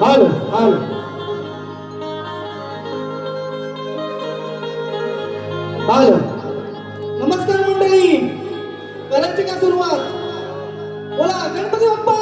Hello hello hello. नमस्कार मंडळी, करायची का सुरुवात? बोला गणपती बाप्पा.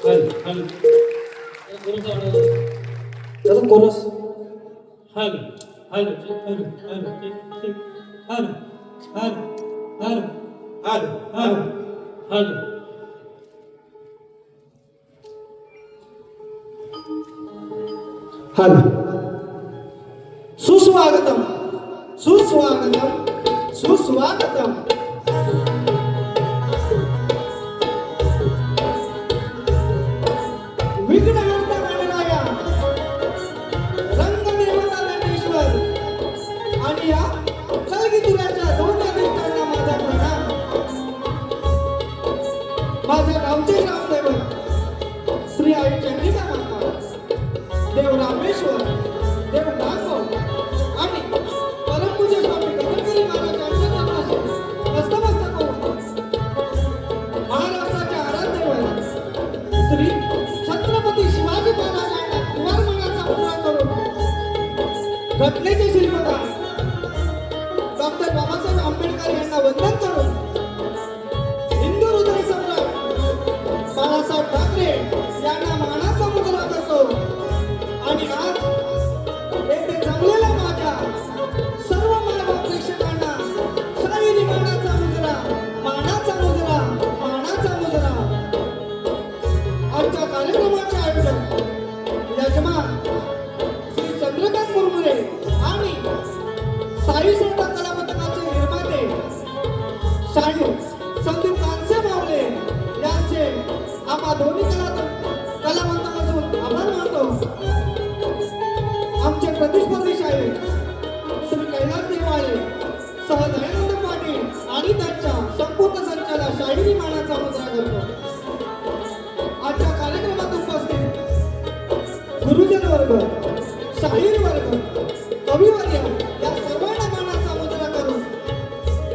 हल हल त्याचा कोरस हल हल हल हल हल हल हल हल हल हल हल सुस्वागतम सुस्वागतम सुस्वागतम विघ्नहर्ता गणराया रंगदेवता नटेश्वर आणि या कलगीतुऱ्याच्या दोन अधिष्ठांना माझा प्रणाम. माझ्या गावचे ग्रामदैवत श्री आई चंडिका माता, देव रामेश्वर, देव नागो आणि परमपूज्य स्वामी गगनगिरी महाराज यांच्या चरणाशी नतमस्तक होऊन महाराष्ट्राचे आराध्यदैवत श्री छत्रपती शिवाजी महाराजांना निवारमानाचा पुरा करून घटनेचे श्रीमंत डॉक्टर बाबासाहेब आंबेडकर यांना वंदन करून हिंदू हृदय सम्राट बाळासाहेब ठाकरे यांना मानाचा मुजरा करतो. आणि आज येथे जमलेल्या माझ्या सर्व मानव प्रेक्षकांना शाहिरी मानाचा मुजरा, मानाचा मुजरा, मानाचा मुजरा. आजच्या कार्यक्रमाचे आयोजक यजमान श्री चंद्रकांत मुरमुरे आणि साई श्रद्धा कला पथकाचे निर्माते शाहीर संदीप कांसे मावले यांचे आम्हा दोन्ही कलावंतांपासून आभार मानतो. आमचे प्रतिस्पर्धी शाहीर श्री कैलास देवाळे सह दयानंद पाटील आणि त्यांच्या संपूर्ण संचाला शाहिरी मानाचा मुजरा करतो. आजच्या कार्यक्रमात उपस्थित गुरुजन वर्ग, शाहीर वर्ग, कविवर्य या सर्वांना मानाचा मुजरा करून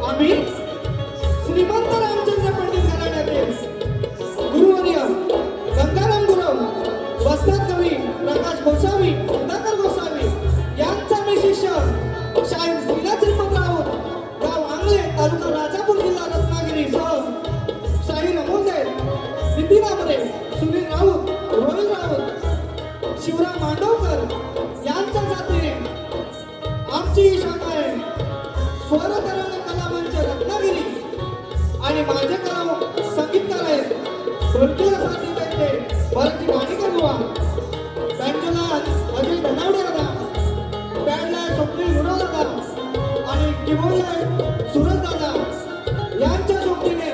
आम्ही श्रीमंत रामचंद्र पंडित घराण्यातील गुरुवर्य गंगाराम गुरव, वस्ताद कवी प्रकाश गोसावी, सुधाकर गोसावी यांचा मी शिष्य शाहीर श्रीनाथ श्रीपत राऊत, गाव आंगले, तालुका राजापूर, जिल्हा रत्नागिरी सह शाहीर अमोलदेव, नितीन आमरे, सुनील राऊत, रोहिल राऊत, शिवराम मांडवकर यांच्या साथीने आमची ही शाखा आहे. स्वरतरंग कला मंच रत्नागिरी आणि माझे कला संगीतकार आहेत ढोलकीला साथ देते वरची वाणीकर बुवा, बँजोला अजय धनावडे दादा, बँडला स्वप्नील गुरव दादा आणि कीबोर्डला सूरज दादा यांच्या सोबतीने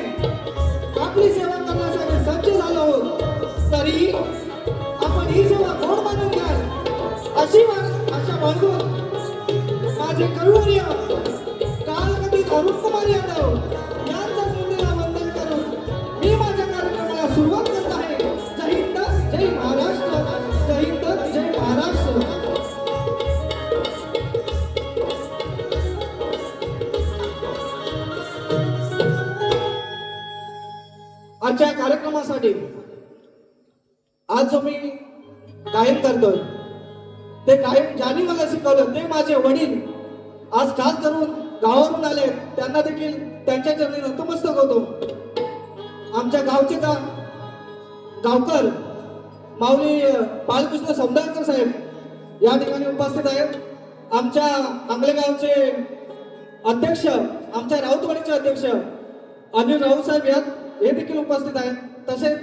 आपली सेवा करण्यासाठी सज्ज झालो आहोत. तरी आपण ही सेवा गोड मानून घ्याल अशा बांधून माझे कविवर्य कालकथित अरुण कुमार यादव यांच्या स्मृतीला वंदन करून मी माझ्या कार्यक्रमाला सुरुवात करत आहे. जय हिंद, जय महाराष्ट्र, जय हिंद, जय महाराष्ट्र. आजच्या कार्यक्रमासाठी आज जो मी गायन करतोय ते गायन ज्यांनी मला शिकवलं ते माझे वडील आज खास करून गावावरून आले, त्यांना देखील त्यांच्या चरणी नतमस्तक होतो. आमच्या गावचे गावकर माऊली बालकृष्ण सौंदरकर साहेब या ठिकाणी उपस्थित आहेत. आमच्या आंगले गावचे अध्यक्ष, आमच्या राऊतवाडीचे अध्यक्ष अनिल राऊत साहेब हे देखील उपस्थित आहेत. तसेच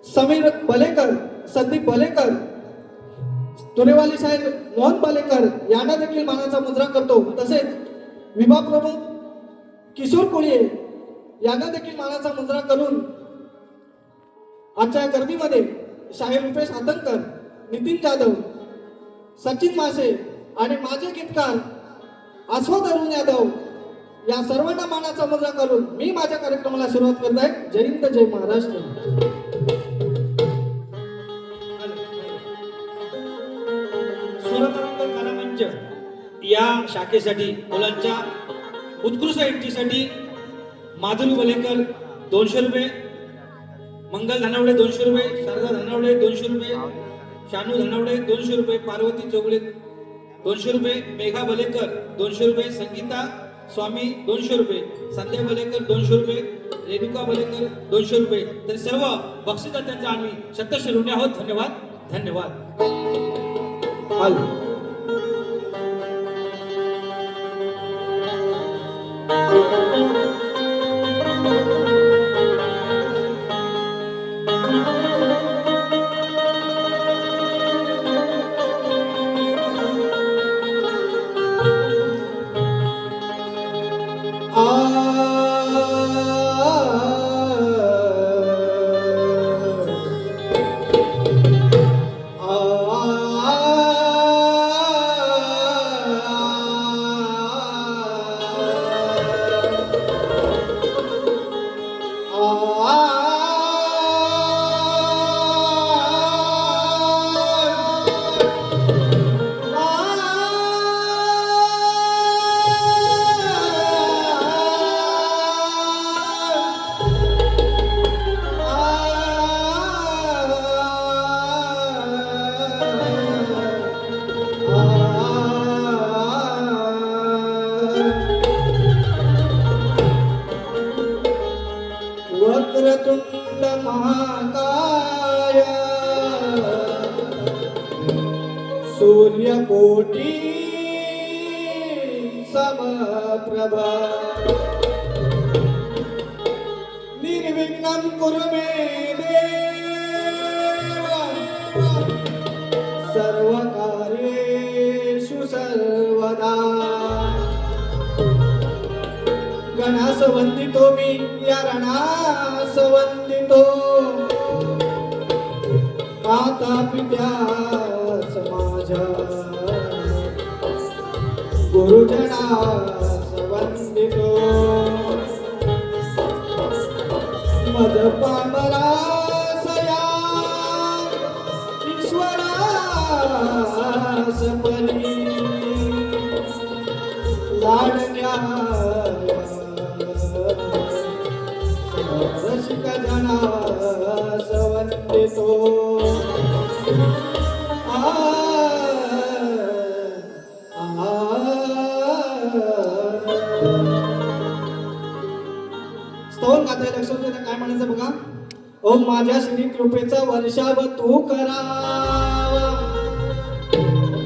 समीर बलेकर, संदीप बलेकर, तुरेवाली साहेब मोहन बलेकर यांना देखील मानाचा मुजरा करतो. तसेच विभाग प्रमुख किशोर कोळी यांना देखील मानाचा मुजरा करून आजच्या गर्दीमध्ये शाहीर रुपेश आतंकर, नितीन जाधव, सचिन मासे आणि माझे गीतकार आस्वाद अरुण यादव या सर्वांना मानाचा मुजरा करून मी माझ्या कार्यक्रमाला सुरुवात करत आहे. जय हिंद, जय महाराष्ट्र. स्वरतरंग कला मंच या शाखेसाठी मुलांच्या उत्कृष्ट एंट्रीसाठी माधुरी वलेकर 200 रुपये, मंगल धनावडे 200 रुपये, शारदा धनावडे 200 रुपये, शानू धनावडे 200 रुपये, पार्वती चौगुले 200 रुपये, मेघा बलेकर 200 रुपये, संगीता स्वामी 200 रुपये, संध्या बलेकर 200 रुपये, रेणुका भलेकर 200 रुपये. तर सर्व बक्षिसदात्यांचा आम्ही सत्तरशे ऋणी आहोत. धन्यवाद धन्यवाद. आलो. वक्रतुंड महाकाय सूर्यकोटी समप्रभा निर्विघ्नं कुरु मे देव सर्वकार्येषु सर्वदा. गणास वंदितो मी या रणास वंदितो माता पित्यास माझ्या गुरुजनास वंदितो मद पामरास या ईश्वरास परी लाडण्या रसिक जनास वंदितो. स्तवन गाताय लक्षात येतं काय म्हणायचं बघा. ओम माझ्या श्री कृपेचा वर्षाव तू करावा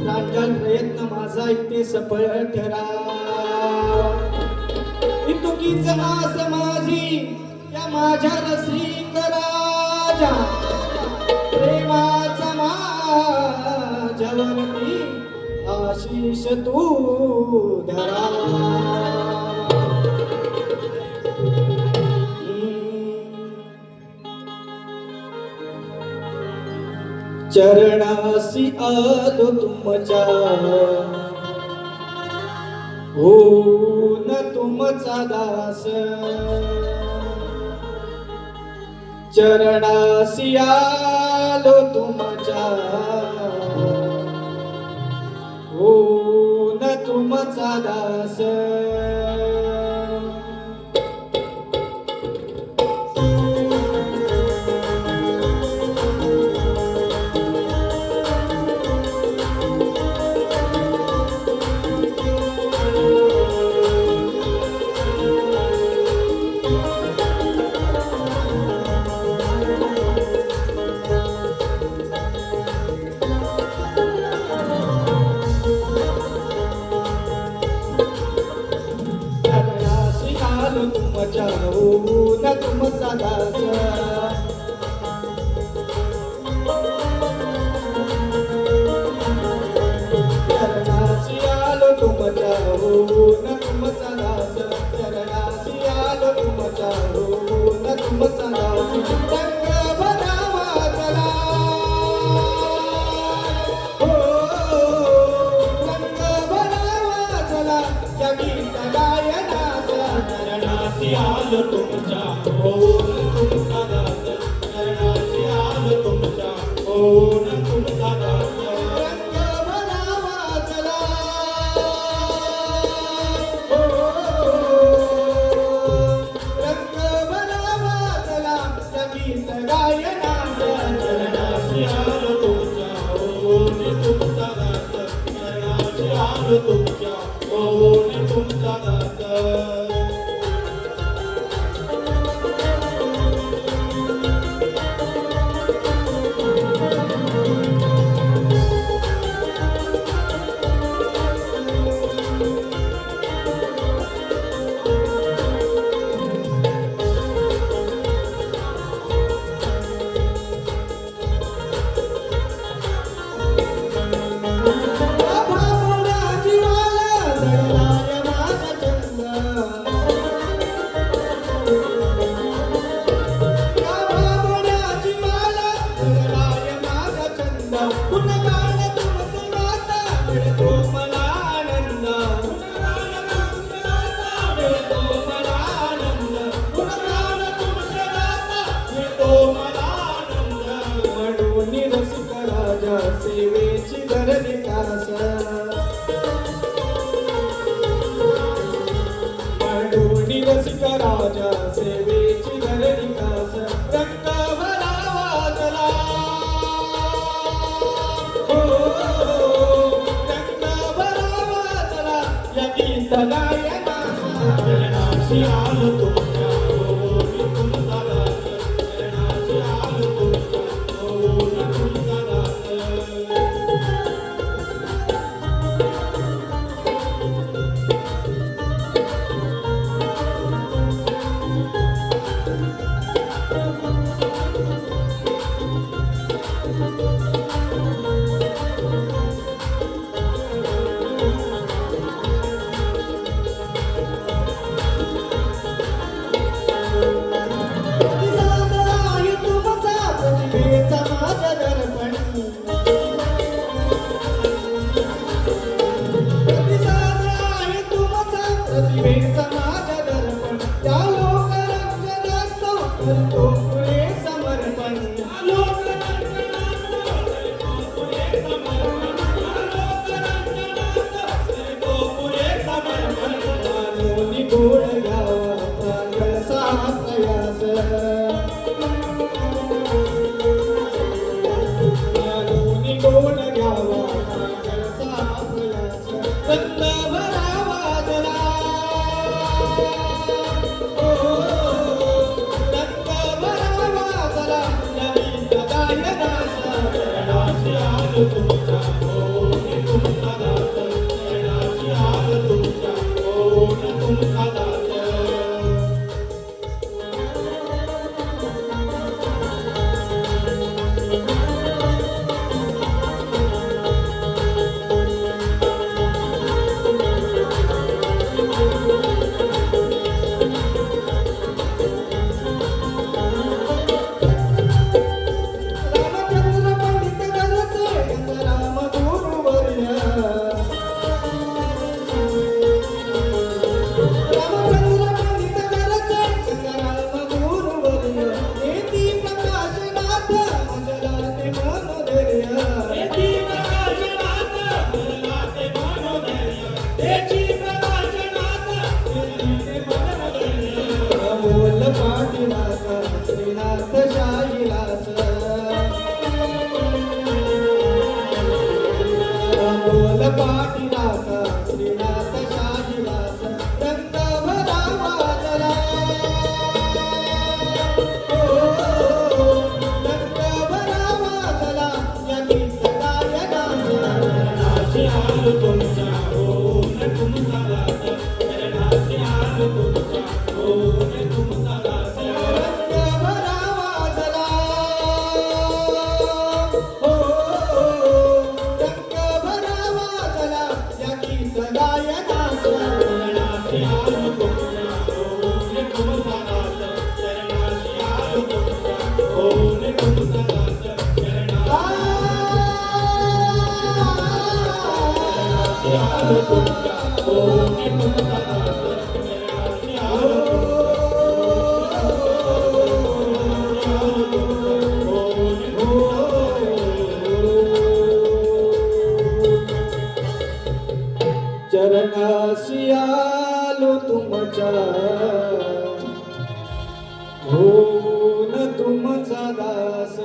प्रांजल प्रयत्न माझा इथे सफळ ठरावा. इतुकीच आस माझी या माझ्या रसिक राजा प्रेमाचा माझ्यावरती आशीष तू धरा. चरणासी आलो तुमच्या हो न तुमचा दास. चरणासी आलो तुमच्या हो न तुमचा दास. तुमच्या हो न तुमचा दास. चरणासी आलो तुमच्या हो न तुमचा दास. चरणासी आलो तुमच्या हो न तुमचा दास. रंग भरावा चला हो रंग भरावा चला या गीत गायनाचा. चरणासी आलो तुमच्या हो न तुमचा दास. चरणासी आलो तुमच्या हो न तुमचा दास. रंग भरावा चला हो रंग भरावा चला या गीत गायनाचा. चरणासी आलो तुमच्या हो न तुमचा दास. चरणासी आलो तुमच्या हो न तुमचा दास. गुणगान तुमचे गाता मिळतो मला आनंद मिळतो मला आनंद गुणगान तुमचे गाता मिळतो मला आनंद म्हणून रसिक राजा सेवेची धरली कास म्हणून रसिक राजा सेवेची धरली कास रंग भरावा चला हो रंग भरावा चला या गीत गायना शरणाशी आलो तुमच्या हो तुमचा दास शरणाशी आलो तुमच्या हो तुमचा दास प्रतिसाद आहे तुमचा प्रतिभेचा माझ्या दर्पण प्रतिसाद आहे तुमचा प्रतिभेचा माझ्या दर्पण त्या लोकरंजनाचं करतो पुढे समर्पण त्या लोकरंजनाचं करतो पुढे समर्पण त्या लोकरंजनाचं करतो पुढे समर्पण मानवनी गोड गावा प्रांगण साहसयास मानवनी गोड गावा प्रांगण साहसयास रंग भरावा जरा हो रंग भरावा जरा नवीन गायनास शरणाशी आलो तुमच्या हो तुमचा दास शरणाशी आलो तुमच्या हो तुमचा दास रामचंद्र पंडित घरचे गंगाराम गुरुवर्य रामचंद्र पंडित घरचे गंगाराम गुरुवर्य येती प्रकाशनाथ मंगलाते मनोधैर्य येती प्रकाशनाथ मंगलाते मनोधैर्य येती प्रकाशनाथ मंगलाते मनोधैर्य अमोल पाटीलास श्रीनाथ शाहीलास अमोल पाटीलास श्रीनाथ शाहीलास रंग भरावा जरा हो रंग भरावा जरा या गीत गायनास शरणाशी आलो तुमच्या हो तुमचा दास शरणाशी आलो तुमच्या हो तुमचा दास रंग भरावा जरा हो रंग भरावा जरा या गीत गायनास शरणाशी आलो तुमच्या हो तुमचा दास शरणाशी आलो तुमच्या हो तुमचा दास शरणाशी आलो तुमच्या हो तुमचा दास शरणाशी आलो चरणाशी आलो तुमच्या होऊन तुमचा दास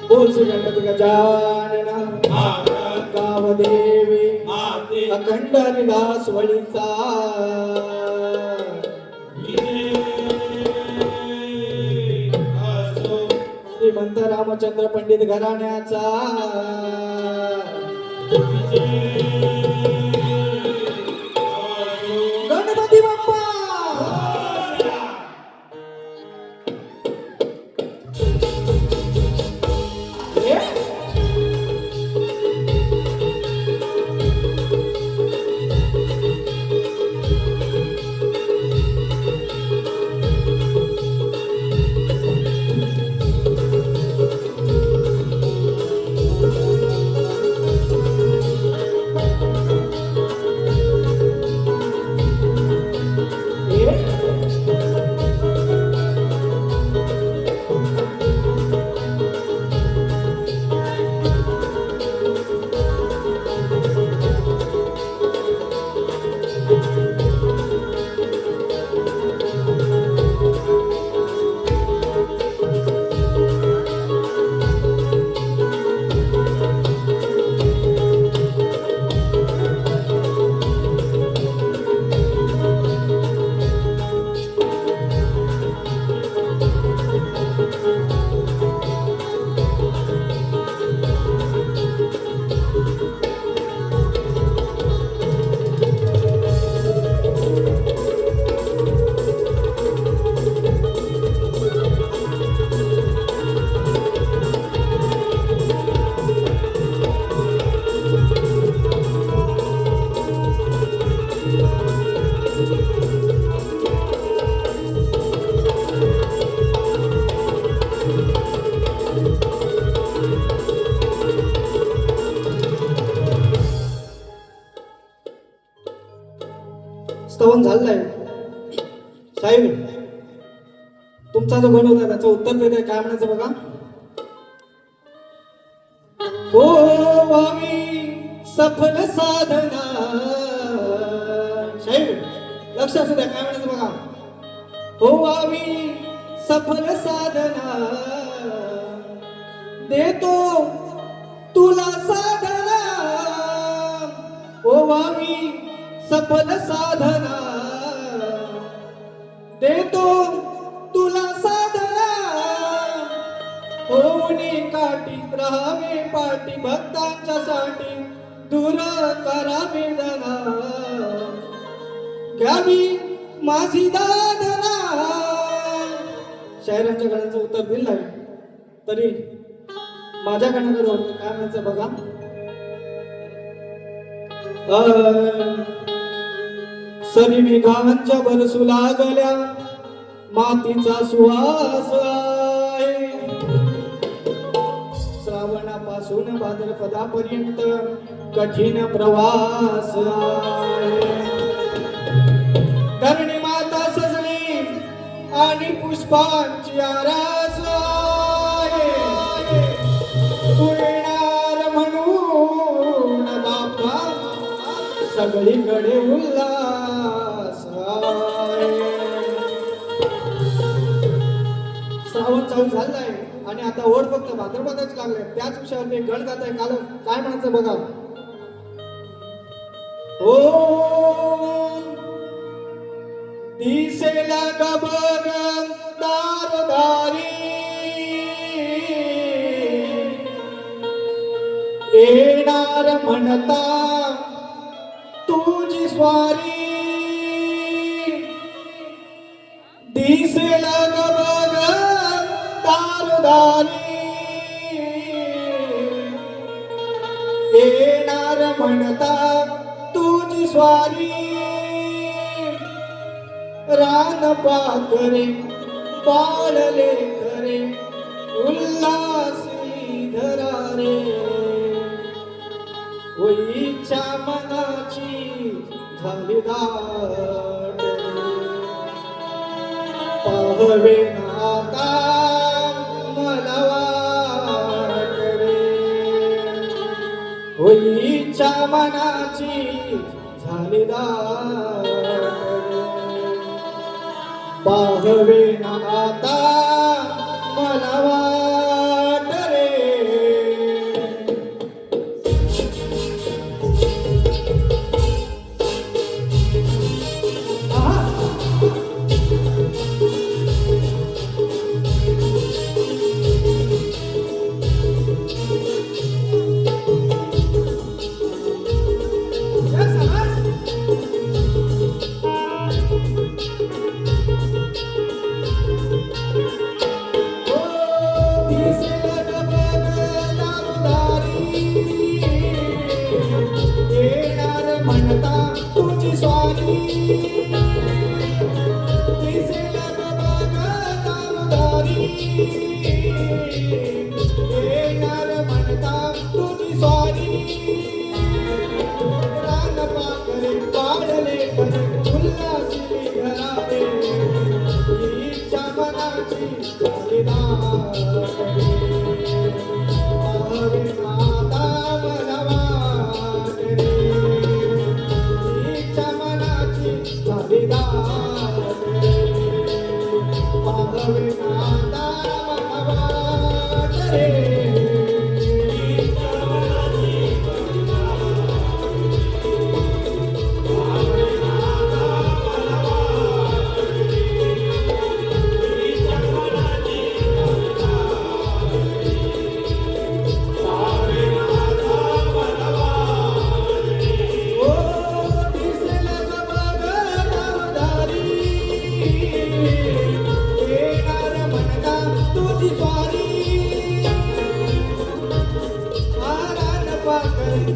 बोल श्री गणपती गजानना गावदेवी अखंड हरिदास वळीचा श्रीमंत रामचंद्र पंडित घराण्याचा गणपती बाप्पा झालाय. साहेब तुमचा जो गण होता त्याचं उत्तर देत आहे, काय म्हणायचं बघा. हो वावी सफल साधना. साहेब लक्ष असू द्या, काय म्हणायचं बघा. हो वावी सफल साधना देतो तुला साधना. ओ वावी सफल साधना देतो तुला साधना. होऊनी काठी राहावे पाठी भक्तांच्या साठी दूर करा वेदना. घ्यावी माझी दादना. शायरांच्या गणाचं उत्तर दिलं आहे, तरी माझ्या गणाकडे काय म्हणायचं बघा. सरी मेघांच्या बरसू लागल्या मातीचा सुवास आहे. श्रावणापासून भाद्रपदापर्यंत कठीण प्रवास आहे. धरणी माता सजली आणि पुष्पांची आरास आहे. तू येणार म्हणून बापा सगळीकडे उल्हास आहे. श्रावण चालू झालाय आणि आता ओढ फक्त भाद्रपदाच लागले. त्याच विषयावर एक गण गात आहे. काल काय म्हणायचं बघा. हो दिसेला गबर दारदारी येणार म्हणता तुझी स्वारी. दिसेला गबर दारदारी येणार म्हणता तुझी स्वारी. रान पाकरे पाळले करे उल्हासी धरारे. होईच्या मनाची झाली दाट पाहवे नाता मला वाटरे. होईच्या मनाची झाली दाट पाहवे नाता मला वाट रे. म्हणता तुझी स्वारी. दिसेला दारदारी येणार म्हणता तुझी स्वारी. रान पाकरे पाडले करे उल्हासी घरारे. इच्छा मनाची झाली दारी पाहवे नाता मला वाट रे. झाली दाट पाहवे नाता मला वाट रे.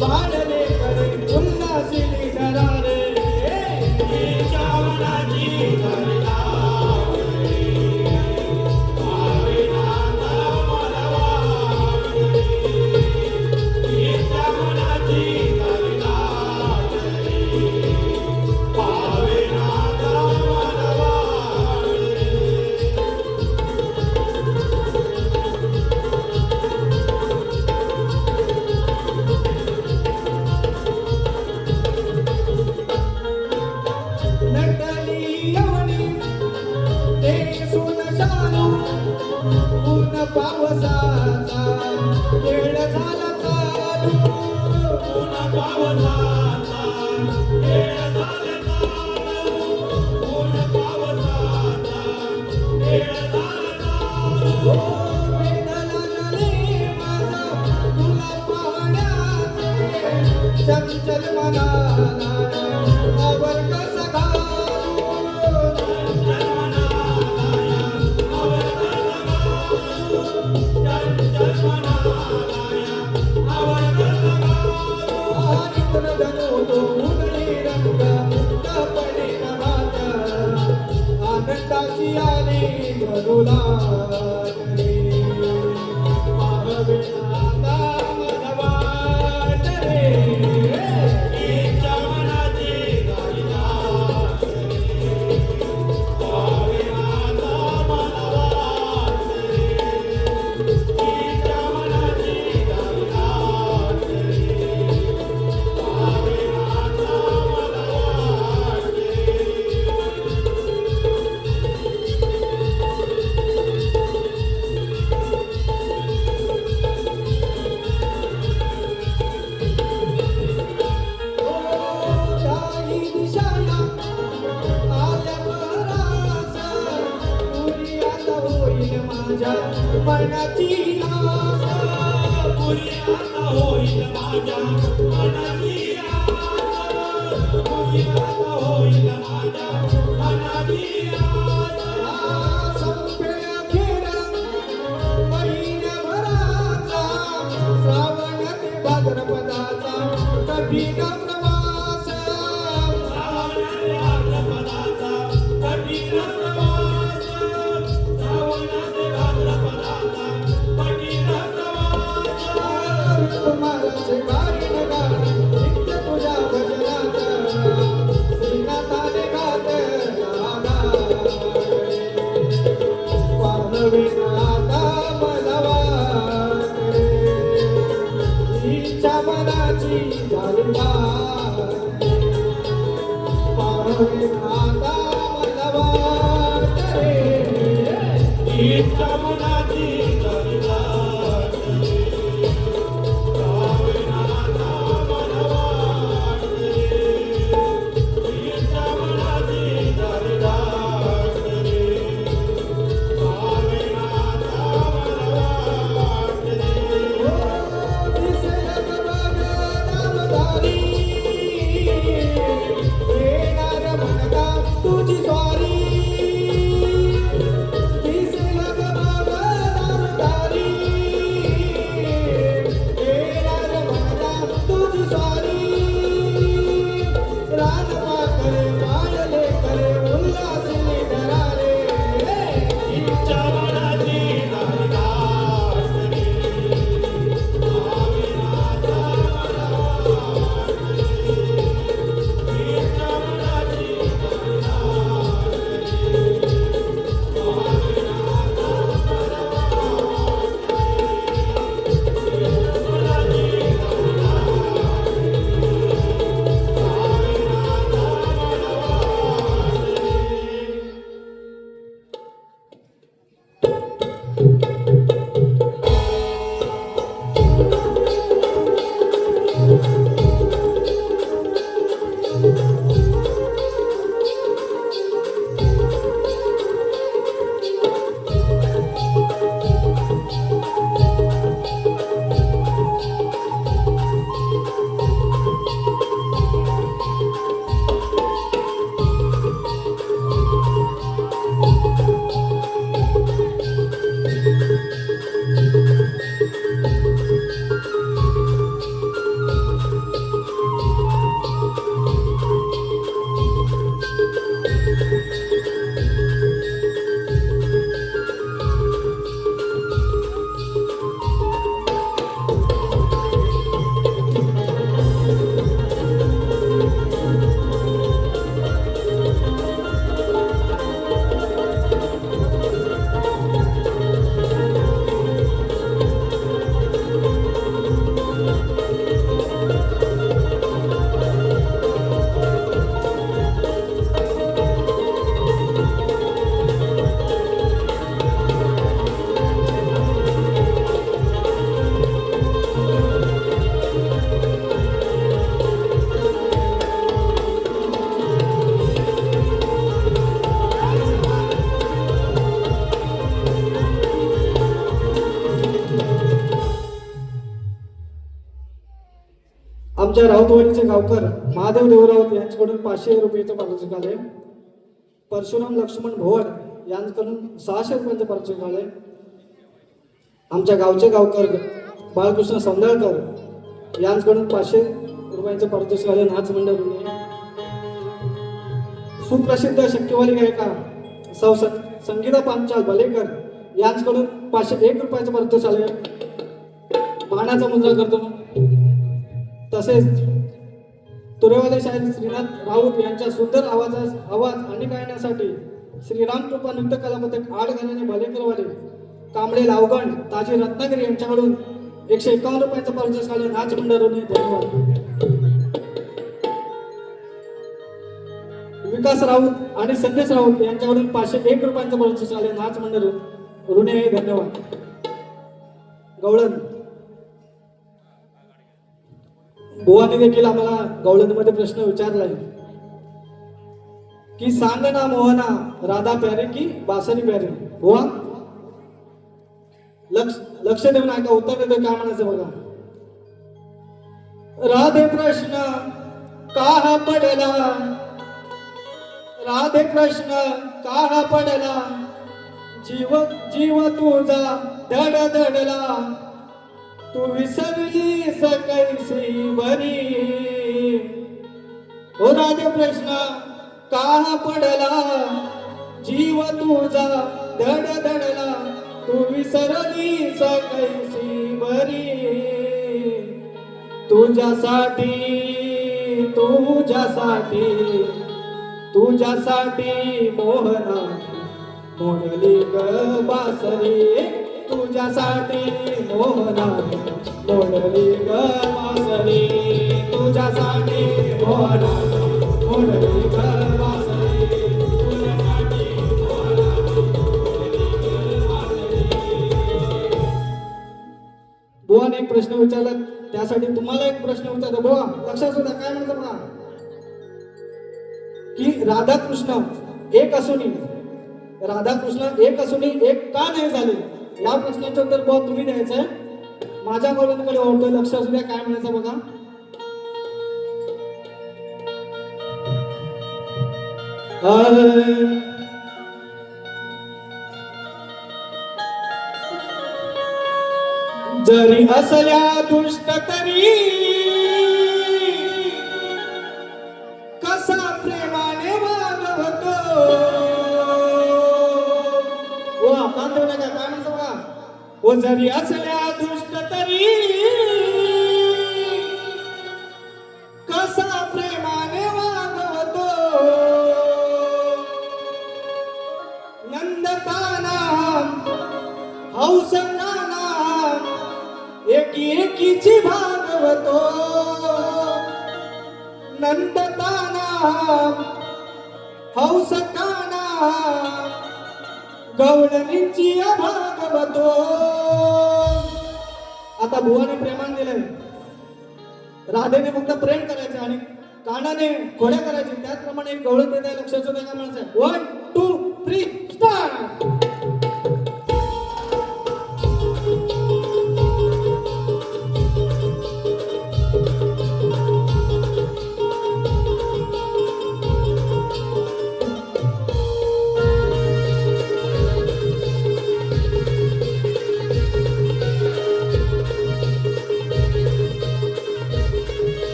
पाडले करे उल्हासी धरारे. पावे पावसाचा वेळ झाला चालू ऊन पावसाचा वेळ झाला चालू. ऊन पावसाचा वेळ झाला चालू. वेळ लागले माझा तुला पाहण्याचे चंचल मनाला आवर कसा घालू चंचल मनाला या आवडता घालू. चंचल मनाला या आवडता घालू. आणि तुला जणू उडली रंग कपडे नभात आनंदाची आली मरुला पाहवे आता मला वाट रे ईच्या मनाची गाईलाच रे. पावे आता मला वाट रे. ईच्या मनाची गाईलाच रे. पावे आता मला वाट रे. काही दिशाला आल्या बराच पुरी आता होईल माझ्या मनाची आस पुरी आता होईल माझ्या मनाची आस. पुरी आता होईल माझ्या मनाची आस. संपेल अखेर महिन्याभराचा श्रावण ते भाद्रपदाचा कठीण प्रवास श्रावणाच्या भाद्रपदाचा कठीण प्रवास. श्रावणाच्या भाद्रपदाचा कठीण प्रवास. तुम्हालाचे गायन गाणं नित्य तुझ्या भजनात श्रीनाथाने घातला पाहवे आता मला वाट रे इच्छा मनाची झाली वाट पाहवे आता मला वाट रे ईच्या मनाची गाईलाच रे. पावे आता मला वाट रे. ईच्या मनाची गाईलाच रे. पावे आता मला वाट रे. दिसेल दामदारी येणार म्हणता तुझी स्वारी दिसेल दामदारी आमच्या राऊतवाडीचे गावकर महादेव देवरावत यांच्याकडून 500 रुपयाचं पारितोषिक आले. परशुराम लक्ष्मण भोवड यांच्याकडून 600 रुपयांचं पारितोषिक आले. आमच्या गावचे गावकर बाळकृष्ण सौंदळकर यांच्याकडून 500 रुपयांचं पारितोषिक आले. नाच मंडळ सुप्रसिद्ध शक्तिवाली गायिका सौ संगीता पांचाल बलेकर यांच्याकडून 501 रुपयाचं पारितोषिक आले. मानाचा मुद्रा करतो. तसेच तुरेवाले शाहीर श्रीनाथ राऊत यांच्या सुंदर आवाज आणि गायनासाठी श्रीराम कृपा नृत्य कला पथक आडघराणे बलेकरवाले कांबळे लावगण ताजी रत्नागिरी यांच्याकडून 151 रुपयाचं पारितोषिक आले. नाच मंडळाने धन्यवाद. विकास राऊत आणि संदेश राऊत यांच्याकडून 501 रुपयांचं पारितोषिक आले. नाच मंडळ ऋणे धन्यवाद. गवळण बुवाने देखील आम्हाला गवळणमध्ये प्रश्न विचारलाय की सांग ना मोहना राधा प्यारे की बासरी प्यारे. बुवा लक्ष देऊन ऐका, उत्तर देतो काय म्हणायचं बघा. राधे प्रश्न का पडला, राधे प्रश्न का पडला, जीव जीव तुझा धडधडला, तू विसरलीस कैसी बरी. ओ राधे प्रश्न का पडला, जीव तुझा धडधडला, तू विसरलीस कैसी बरी. तुझ्यासाठी तुझ्यासाठी तुझ्यासाठी मोहना मोडली ग बासरी. तुझ्यासाठी मोहना मोडली ग बासरी. तुझ्यासाठी मोहना मोडली ग बासरी. तुझ्यासाठी मोहना मोडली ग बासरी. बुवाने एक प्रश्न विचारला, त्यासाठी तुम्हाला एक प्रश्न विचारतो. बुवा लक्षात होता काय म्हणतो बघा की राधाकृष्ण एक असूनही एक असूनही एक का नाही झाले, या प्रश्नाचं उत्तर बुवा तुम्ही द्यायचंय. माझ्या मुलांकडे ओळखतोय, लक्ष असू द्या काय म्हणायचं बघा. जरी असल्या दुष्ट तरी कसा प्रेमाने वागवतो. कान देऊ नका, काय म्हणतो बघा. ओ जरी असल्या दुष्ट तरी कसा प्रेमाने वागवतो. नंदताना हौस काना एकी एकीची भागवतो. नंदताना हौस काना गवळणींची भागवतो. आता बुवाने प्रेमान दिलंय, राधेने फक्त प्रेम करायचं आणि कानाने खोड्या करायचे, त्याचप्रमाणे एक गवळण देत आहे. लक्षात काय म्हणायचं. 1 2 3 स्टार्ट.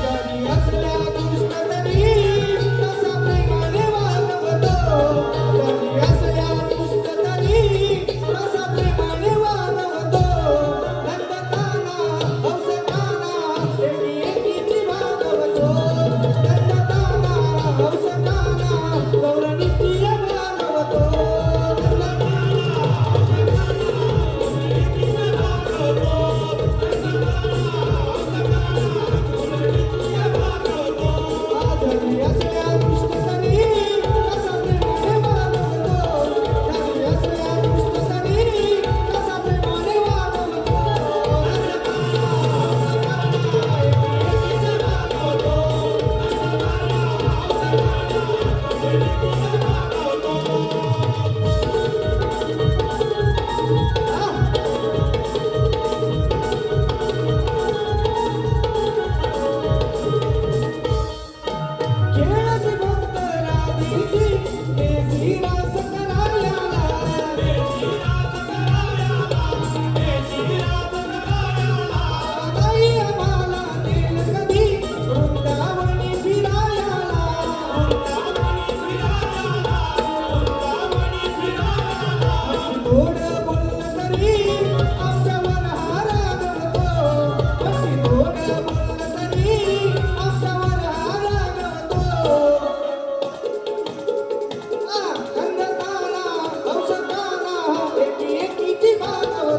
जरी असल्या दुष्ट तरी कसा प्रेमाने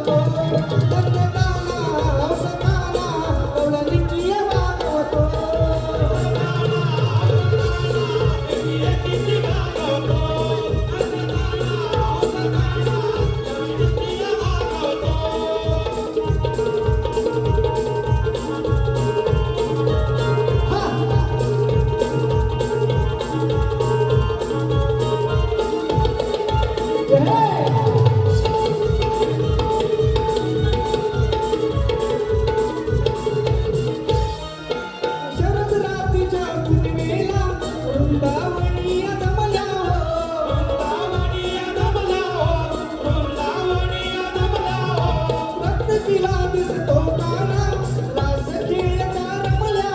वागवतो नंदताना औषधाना कवळणीची वागवतो शरद रात्रीच्या पूर्वेला वृंदावनी दमल्या प्रत्येकीला दिसतो काना रास खेळता रमल्या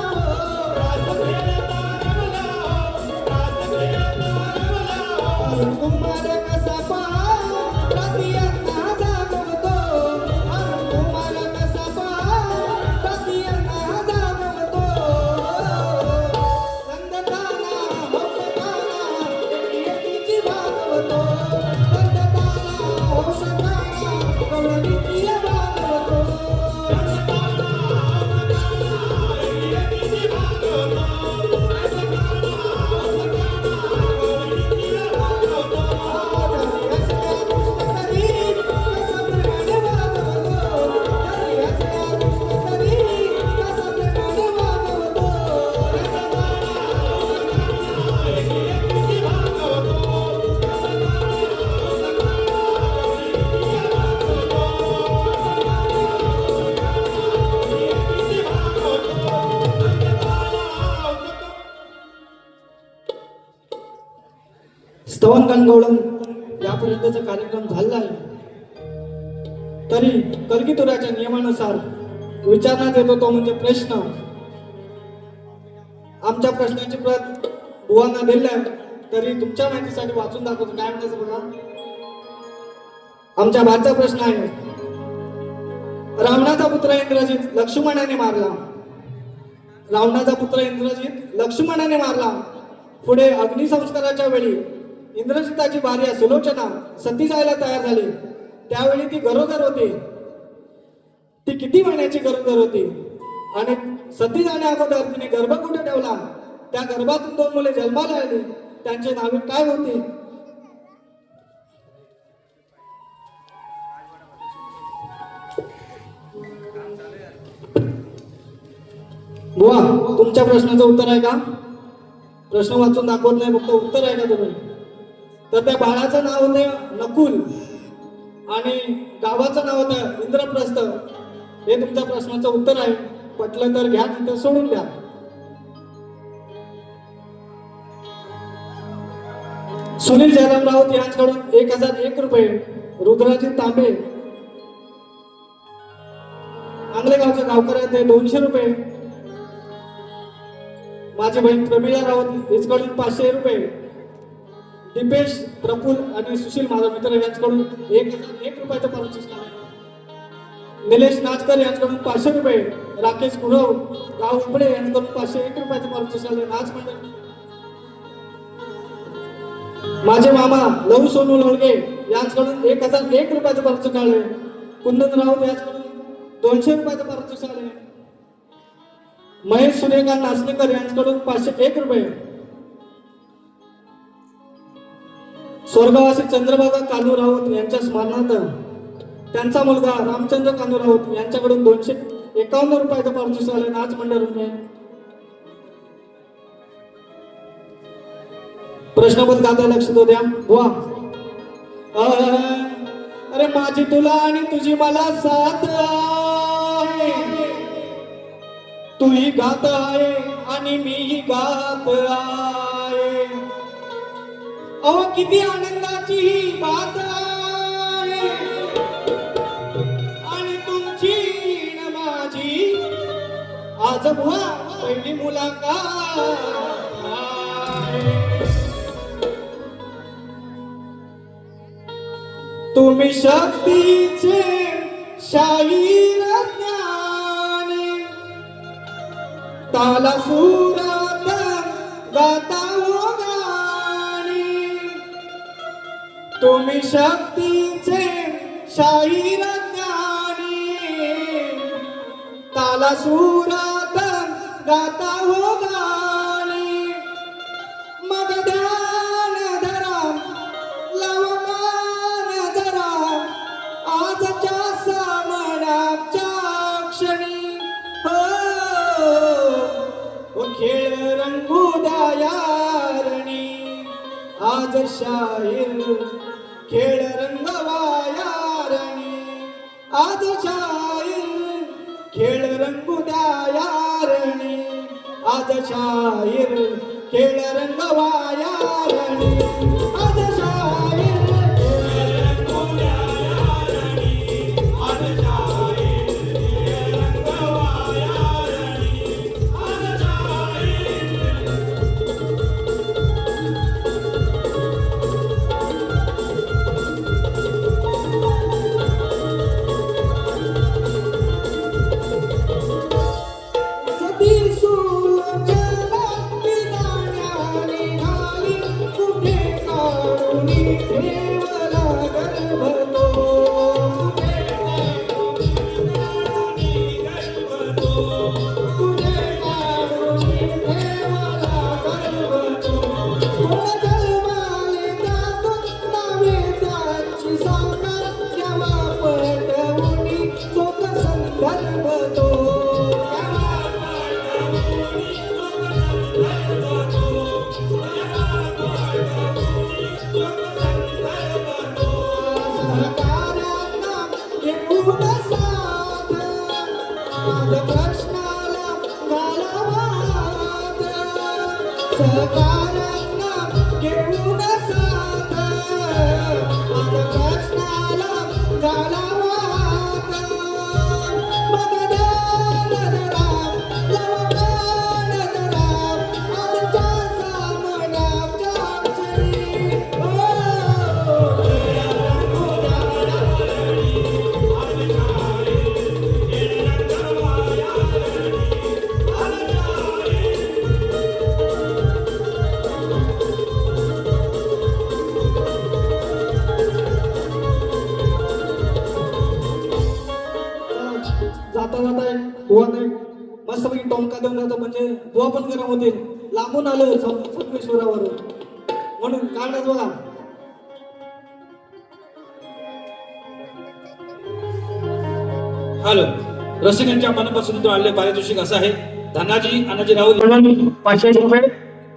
कुमार कसा पा रातियांना जागवतो कुमार कसा पा रातियांना जागवतो नंदताना औषधाना एकीची भागवतो नंदताना औषधाना कवळणीची भागवतो स्तवन गणगौळण यापर्यंतचा कार्यक्रम झाला आहे तरी कलगीतुऱ्याच्या नियमानुसार विचारण्यात येतो तो म्हणजे प्रश्न आमच्या प्रश्नाची प्रत बुवांना दिल्या तरी तुमच्या माहितीसाठी वाचून दाखवतो काय म्हणायचं बघा आमच्या बादचा प्रश्न आहे रावणाचा पुत्र इंद्रजित लक्ष्मणाने मारला रावणाचा पुत्र इंद्रजित लक्ष्मणाने मारला पुढे अग्निसंस्काराच्या वेळी इंद्रजिताची भार्या सुलोचना सती जायला तयार झाली त्यावेळी ती गरोदर होती ती किती महिन्याची गरोदर होती आणि सती जाण्या अगोदर तिने गर्भ कुठे ठेवला त्या गर्भातून 2 मुले जन्माला आली त्यांची नावे काय होती बुवा तुमच्या प्रश्नाचं उत्तर आहे का प्रश्न वाचून दाखवत नाही फक्त उत्तर आहे का तुम्ही तर त्या बाळाचं नाव होते नकुल आणि गावाचं नाव होतं इंद्रप्रस्थ हे तुमच्या प्रश्नाचं उत्तर आहे पटलं तर घ्या नाही तर सोडून द्या सुनील जयराम राऊत यांच्याकडून 1001 रुपये रुद्राजी तांबे आंगलेगावचे गावकर आहेत ते 200 रुपये माझी बहीण प्रमिला राऊत यांच्याकडून 500 रुपये दीपेश प्रफुल आणि सुशील माझा मित्र यांच्याकडून 1 रुपयाचं पारितोषिक आहे निलेश नाचकर यांच्याकडून 500 रुपये राकेश गुरव गाव उपडे यांच्याकडून 501 रुपयाचं पारितोषिक आहे नाच मंडळ माझे मामा लहू सोनू लोळगे यांच्याकडून 1001 रुपयाचं पारितोषिक आहे कुंदन राऊत यांच्याकडून 200 रुपयाचं पारितोषिक आहे महेश सूर्यकांत नाचणेकर यांच्याकडून 501 रुपये स्वर्गवासी चंद्रभागा कानू राऊत यांच्या स्मरणार्थ त्यांचा मुलगा रामचंद्र कानू राऊत यांच्याकडून 251 रुपयाचं पारितोषिक आले नाच मंडळ प्रश्नपद गाता लक्ष द्या बुवा अरे माझी तुला आणि तुझी मला साथ आहे तूही गात आहे आणि मीही गात आहे अहो किती आनंदाची ही बात आहे आणि तुमची न माझी आज बुवा पहिली मुलाकात आहे तुम्ही शक्तीचे शाहीर ज्ञानी ताला सुरात गाता हो गाणी तुम्ही शक्तीचे शाहीर ज्ञानी ताला सुरात गाता हो गाणी मग ध्यान धरा लवमान जरा आजच्या सामनाच्या क्षणी हो खेळ रंगू द्या यारणी आज शाहीर खेळ रंगवा यारणी आज शाहीर खेळ रंगू द्या यारणी आज शाहीर खेळ रंगवा यारणी आज शाहीर खेळ रंगू द्या यारणी आज शाहीर खेळ रंगवा यारणी आज शाहीर सती सुलोचना विधानाने घाली कुठे काढूनी ठेवला गर्भ तो कुठे काढूनी गर्भ तो कुठे काढूनी ठेवला गर्भ तो कोण जन्माले त्यातून नवे त्याची साकार केव्हा पटवूनी चोख संदर्भ तो सहकार्यांना घेऊन साथ आज प्रश्नाला घालावा हात. सहकार्यांना घेऊन साथ आज प्रश्नाला घालावा हात. मग ध्यान धरा लवमान जरा आजच्या सामन्याच्या क्षणी जाता जाता बुवा नाही मस्तपैकी टोमका देऊन जातो म्हणजे बुवा पण गरम होतील. लांबून आलो संगमेश्वरावरून म्हणून काढच बघा. हॅलो रसिकांच्या मनापासून आलेले पारितोषिक असं आहे धनाजी अनाजी राऊत 500 रुपये.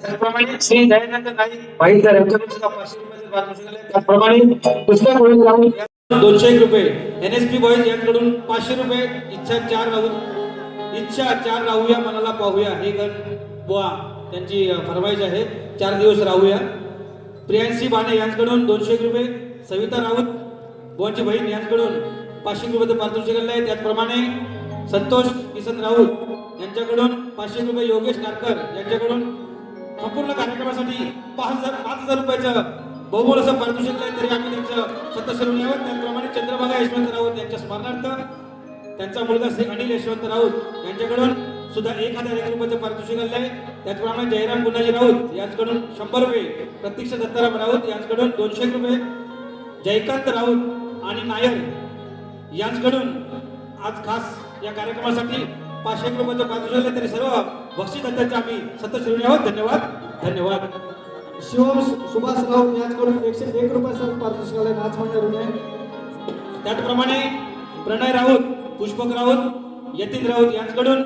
त्याचप्रमाणे श्री दयानंद नाईक भाईदार यांच्याकडून सुद्धा 500 रुपयाचे पारितोषिक आले. त्याचप्रमाणे पुस्तक गोविंद राऊत 201 रुपये. NSP बॉईज यांच्याकडून 500 रुपये. इच्छा 4 राहूया मनाला पाहूया हे गण बुवा त्यांची फरमाईश आहे. 4 दिवस राहूया. प्रियांशी बाणे यांच्याकडून 201 रुपये. सविता राऊत बुवांची बहीण यांच्याकडून 500 रुपये पारितोषिक आले आहे. त्याचप्रमाणे संतोष किसन राऊत यांच्याकडून 500 रुपये. योगेश नारकर यांच्याकडून संपूर्ण कार्यक्रमासाठी 5,000 रुपयाचं बहुमोल असं पारितोषिक आहे. तरी आम्ही त्यांचं सत्तश्रवणी आहोत. त्याचप्रमाणे चंद्रभागा यशवंत राऊत यांच्या स्मरणार्थ त्यांचा मुलगा श्री अनिल यशवंत राऊत यांच्याकडून सुद्धा 1,001 रुपयाचं पारितोषिक आले आहे. त्याचप्रमाणे जयराम गुन्हाजी राऊत यांच्याकडून 100 रुपये. प्रतीक्षा दत्ताराम राऊत यांच्याकडून 200 रुपये. जयकांत राऊत आणि नायर यांच्याकडून आज खास या कार्यक्रमासाठी 500 रुपयाचं पारितोषिक आले. तरी सर्व बक्षीसदात्यांचे आम्ही सत्तश्रवणी आहोत. धन्यवाद धन्यवाद. शिवम सुभाष राऊत यांच्याकडून 101 रुपयाचं पारितोषिक आलं नाचमंडळ आहे. त्याचप्रमाणे प्रणय राऊत, पुष्पक राऊत, यतीन राऊत यांच्याकडून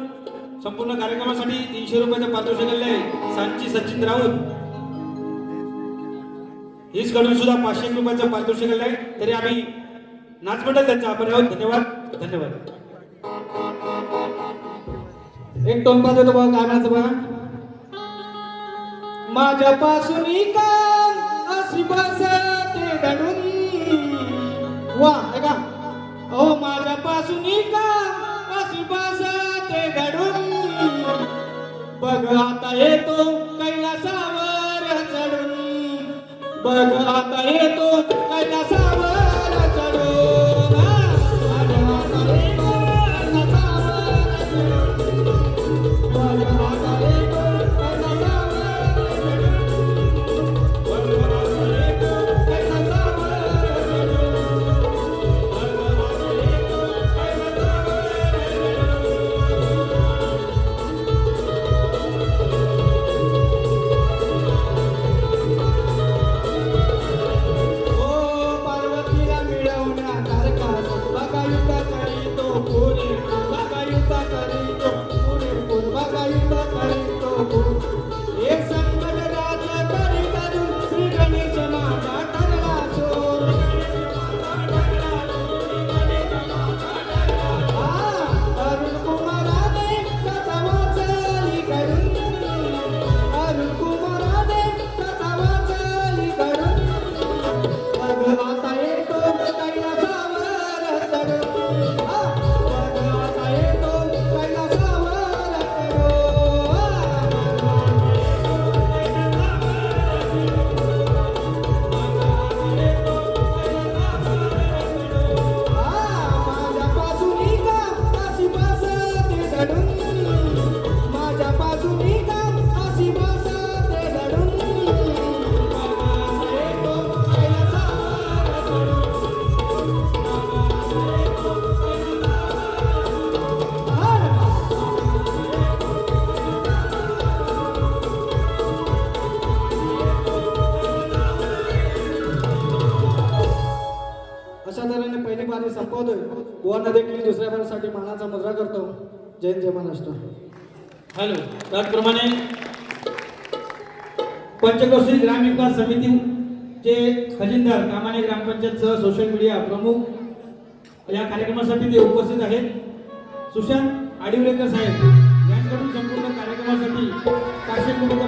संपूर्ण कार्यक्रमासाठी 300 रुपयाचं पारितोषिक आले आहे. सांची सचिन राऊत कडून सुद्धा 500 रुपयाचं पारितोषिक आले आहे. तरी आम्ही नाचमंडळ त्यांचा आभारी आहोत. धन्यवाद धन्यवाद. एक टोमका देतो बघा काय म्हणायचं बघा. माझ्यापासून काम अशी बसते दडून वा ऐका ओ माझ्यापासून काम अशी बसते दडून बघ आता येतो कैलासावर चढून बघ आता येतो कैलासावर चढून माझ्या आता येतो कैलासावर चढून बघ आता येतो कैलासावर महोदय बुवांना देखील दुसऱ्या वेळेसाठी मानाचा मुद्रा करतो. जय हिंद, जय महाराष्ट्र. हॅलो. त्याचप्रमाणे पंचक्रोशी ग्रामविकास समितीचे खजिनदार कामाने ग्रामपंचायत सह सोशल मीडिया प्रमुख या कार्यक्रमासाठी ते उपस्थित आहेत. सुशांत आडिवरेकर साहेब यांच्याकडून संपूर्ण कार्यक्रमासाठी 500 रुपये